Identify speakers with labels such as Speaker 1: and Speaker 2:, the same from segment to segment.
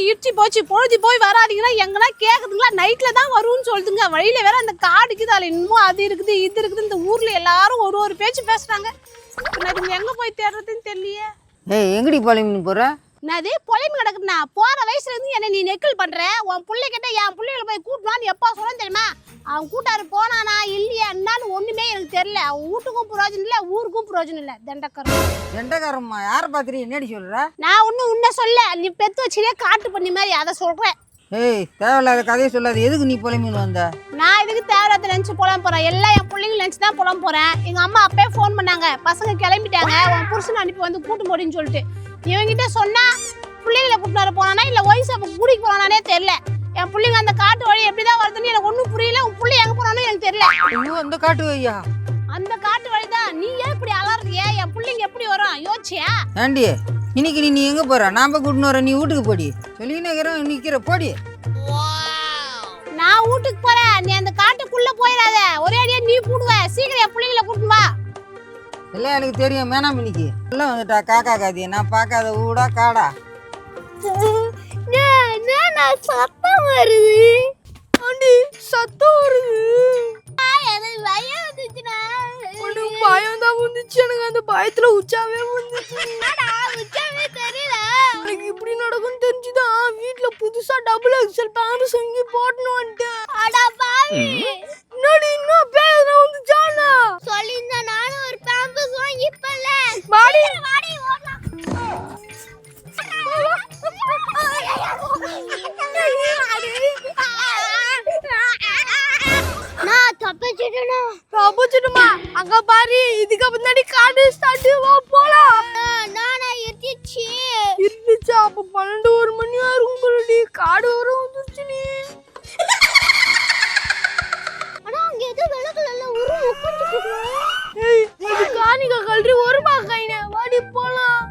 Speaker 1: இடிச்சு போச்சு பொழுது போய் வராதீங்கன்னா எங்கன்னா கேக்குதுங்களா நைட்ல தான் வரும்னு சொல்லுதுங்க. வழியில வேற அந்த காடுக்குது, அதுல இன்னும் அது இருக்குது இது இருக்குது. இந்த ஊர்ல எல்லாரும் ஒரு பேச்சு பேசுறாங்க. நான் எங்க போய் தேடுறதுன்னு தெரியலையே.
Speaker 2: எங்கடி பாலிமீன் போற?
Speaker 1: என்னது பொலிமி கிடக்குதுண்ணா? போற வயசுல இருந்து என்ன நீ நெக்கல் பண்ற? உன் பிள்ளை கிட்ட என் பிள்ளைகளை போய் கூட்டலான்னு எப்பா சொல்ல தெரியுமா? அவன் கூட்டாரு போனானா இல்லையா என்னன்னு ஒண்ணுமே எனக்கு தெரியல. அவன் வீட்டுக்கும் பிரயோஜனம் இல்ல, ஊருக்கும் பிரயோஜனம் இல்ல.
Speaker 2: தண்டக்காரம்மா யார பாத்திரி என்னடி சொல்ற?
Speaker 1: நான் ஒன்னும் உன்ன சொல்ல, நீ பெத்து வச்சிலே காட்டு பண்ணி மாதிரி அதை சொல்றேன்.
Speaker 2: தேவையில்லாத கதையை சொல்லாது. எதுக்கு நீ பொலிமீன் வந்த?
Speaker 1: நான் இதுக்கு தேவையில்லாத நினைச்சு புலம் போறேன். எல்லாம் என் பிள்ளைங்க நினைச்சு தான் புலம் போறேன். எங்க அம்மா அப்பயே போன் பண்ணாங்க, பசங்க கிளம்பிட்டாங்க, உன் புருஷன் அனுப்பி வந்து கூட்டு போடின்னு சொல்லிட்டு. இவங்கிட்ட சொன்னா பிள்ளைங்களை கூட்டினாரு போனானா இல்ல வயசு அப்ப கூட்டிட்டு போனானே தெரியல. என் பிள்ளைங்க அந்த காட்டு வழி எப்படிதான் வருதுன்னு எனக்கு ஒன்னும் புரியல. உன் பிள்ளை எங்க போனானு எனக்கு தெரியல.
Speaker 2: அந்த காட்டு வழியா? அந்த
Speaker 1: காட்டு வழிதான். நீ ஏன் இப்படி அலறிய? என் பிள்ளைங்க எப்படி வரும் யோசிச்சியா?
Speaker 2: ஆண்டி இன்னைக்கு நீ எங்க போற? நான் போய் கூட்டின்னு வரேன், நீ வீட்டுக்கு போடி. சொல்லினேக்கிறேன் நிக்கிற போடி.
Speaker 1: நான் வீட்டுக்கு போறேன், நீ அந்த காட்டுக்குள்ள போயிடாத. ஒரே அடியா நீ கூடுவ. சீக்கிரம் என் பிள்ளைங்களை கூட்டு வா.
Speaker 2: எல்லாம் எனக்கு தெரியும். மேனாம் இன்னைக்கு எல்லாம் வந்துட்டா காக்கா காதிய. நான் பார்க்காத ஊடா காடா.
Speaker 1: சத்தம் வருது. சத்தம் வருது. எனக்கு பயம் வந்துச்சுனா. உனக்கு பயம் தான் வந்துச்சு. எனக்கு அந்த பயத்துல உச்சாவே வந்துச்சு. உச்சாவே தெரியல. எனக்கு இப்படி நடக்கும் தெரிஞ்சுதான் வீட்டுல புதுசா டபுள் எக்ஸல் பேம்பஸ் வாங்கி போட்டணும் வந்துட்டேன். அடா பாவி, என்னடி இன்னும் பேர் வந்துச்சானா? சொல்லிருந்தா நானும் ஒரு பேம்பஸ் வாங்கிப்பல. வாடி வாடி ஓடலாம். நான் தப்பிச்சிட்டுமா? அங்க பாரு, இதுக்கு முன்னாடி காடு ஸ்டார்ட் போலாம். நானா இருந்துச்சு அப்ப 12 மணி ஆகும் போலடி. காடு வர வந்துச்சு. நீ ஆனா அங்க ஏதோ விளக்குல ஒரு உட்கார்ந்துட்டு இருக்கு. இது காணிக்க கல்றி ஒரு பாக்கைனே. வாடி போலாம்.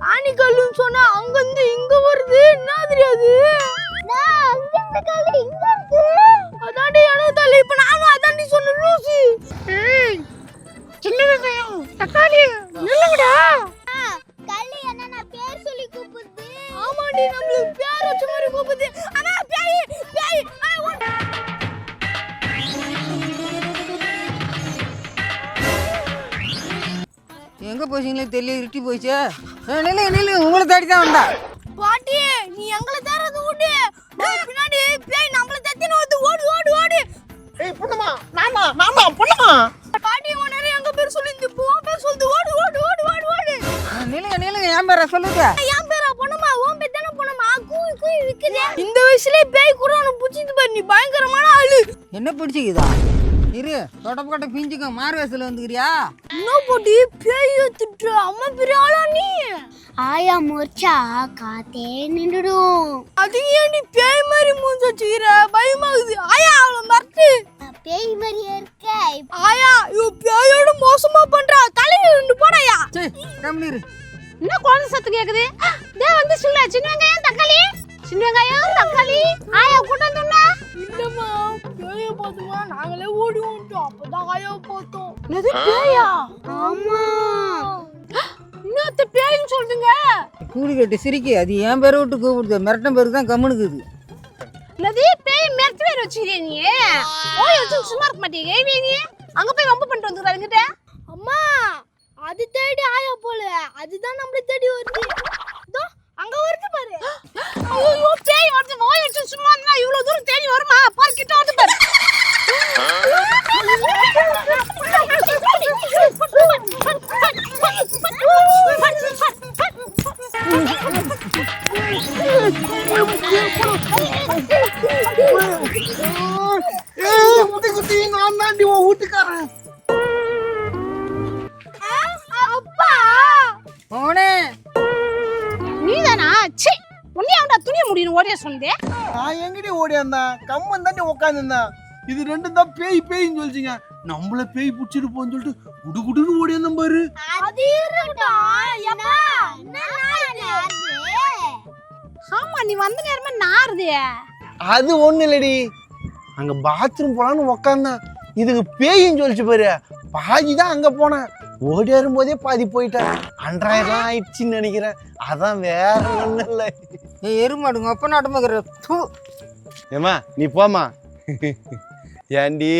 Speaker 1: காணிக்கல்லுன்னு சொன்னா அங்க இருந்து இங்க வருது. என்ன தெரியாது? அதாண்டி எனக்கு தலை. இப்ப நானும் அதாண்டி சொன்ன லூசி. சின்ன வெங்காயம் தக்காளி நல்லடா. கல்லி என்ன பேர் சொல்லி கூப்பிடுது? ஆமாடி, நம்மளுக்கு பேர் வச்ச மாதிரி கூப்பிடுது. அண்ணா பேய் பேய்.
Speaker 2: எங்க போச்சீங்களே தெரியல, இருட்டி போயிச்சு. நில்லு உங்களை தேடி தான் வந்தா.
Speaker 1: பாட்டி நீ எங்களை தேடுறது ஓடு. பின்னாடி பேய் நம்மள தத்தின வந்து ஓடு ஓடு ஓடு.
Speaker 3: பொண்ணுமா நானா பொண்ணுமா?
Speaker 1: பாட்டி ஓனரே எங்க பேர் சொல்லி இந்த போ பேர் சொல்லி ஓடு ஓடு ஓடு ஓடு ஓடு.
Speaker 2: நில்லுங்க என் பேரை சொல்லுங்க.
Speaker 1: என் பேரா பொண்ணுமா? உன் பேர் தான பொண்ணுமா? கூய் கூய் விக்குதே. இந்த வயசுலயே பேய் கூட உன்னை புடிச்சிட்டு பாரு. நீ பயங்கரமான ஆளு.
Speaker 2: என்ன பிடிச்சிக்குதா? இரு தொடப்பட்ட பிஞ்சுக்க. மாறு வயசுல வந்துக்கிறியா?
Speaker 1: என்ன போட்டி பேய் திட்டு? அம்மா பெரிய ஆளா நீ? ஆயா மூர்ச்சா காத்தே நின்றுடும். அது ஏன் நீ பேய் மாதிரி மூஞ்சி வச்சுக்கிற? பயமாகுது. ஆயா அவளை மறட்டு. பேய் மாதிரியே இருக்க. ஆயா இவ பேயோட மோசமா பண்றா. தலையில இருந்து போடாயா.
Speaker 2: சே கம்மிரு.
Speaker 1: என்ன குழந்தை சத்து கேக்குது? டே வந்து சொல்ல. சின்ன வெங்காயம் தக்காளி. சின்ன வெங்காயம் தக்காளி. ஆயா கூட்ட வந்துனா? இல்லம்மா பேய பார்த்தோமா நாங்களே ஓடி வந்துட்டோம். அப்பதான் ஆயா பார்த்தோம். என்னது பேயா? ஆமா. என்னத்த பேய்னு சொல்றீங்க?
Speaker 2: கூடி கட்டி சிரிக்கி. அது என் பேரை விட்டு கூப்பிடுது. மிரட்டம் பேருக்கு தான் கம்முனுக்குது.
Speaker 1: என்னது பேய் மிரட்டு பேர் வச்சிருக்கீங்க நீ? ஓய் வச்சு சும்மா இருக்க மாட்டீங்க நீ? அங்க போய் வம்பு பண்ணிட்டு வந்துறாங்கட்ட. அம்மா அது தேடி ஆயா போல. அதுதான் நம்மள தேடி வருது. இதோ அங்க வருது பாரு. ஐயோ பேய் வருது. ஓய் வச்சு சும்மா இருந்தா இவ்வளவு தூரம் தேடி வருமா? பாரு கிட்ட வந்து பாரு.
Speaker 3: நான் தாண்டி உன் வீட்டுக்காரன்.
Speaker 1: அப்பா
Speaker 2: போனே
Speaker 1: நீதானா? ச்சே உன்னையாண்டா துணிய முடியும் ஓடிய சொல்லுதே.
Speaker 3: நான் எங்கடி ஓடியாந்தேன்? கம்மன் தாண்டி உட்காந்துருந்தேன். இது ரெண்டும் தான் பேய் பேய்ன்னு சொல்லிச்சிங்க. நம்மள பேய் புடிச்சிட்டு போன்னு சொல்லிட்டு குடு குடுன்னு ஓடியாந்தேன் பாரு.
Speaker 1: அது இருக்கட்டும். ஏப்பா ஆமா நீ வந்த நேரமா நாறுது.
Speaker 3: அது ஒண்ணு இல்லடி, அங்க பாத்ரூம் போலான்னு உக்காந்தேன். இதுக்கு பேயின்னு சொல்லிச்சு பாரு. பாதி தான் அங்க போனேன். ஓடியாரும் போதே பாதி போயிட்டேன். அன்றாயிரம் ஆயிடுச்சுன்னு நினைக்கிறேன். அதான் வேற ஒன்றும் இல்லை.
Speaker 2: எருமாடுங்க அப்ப நாட்டமாக்கிற
Speaker 3: ஏமா நீ போமா. ஏண்டி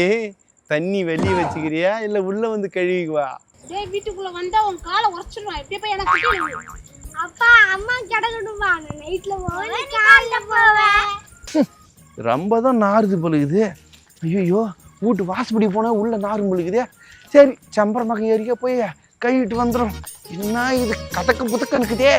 Speaker 3: தண்ணி வெளியே வச்சுக்கிறியா இல்லை உள்ள வந்து கழுவிக்குவா?
Speaker 4: டேய் வீட்டுக்குள்ள வந்தா உன் காலை உடைச்சிடுவான். இப்படி போய் எனக்கு கிட்ட
Speaker 1: அப்பா அம்மா கிடக்கணுமா? நைட்ல போவேன் காலைல போவேன்.
Speaker 3: ரொம்ப தான் நாறுது பொழுகுது. ஐயோ வீட்டு வாசப்படி போனா உள்ள நாறு பொழுகுதே. சரி சம்பரமாக ஏறிக்க போய் கழுவிட்டு வந்துடும். என்ன இது கதக்கு புதக்க இருக்குதே.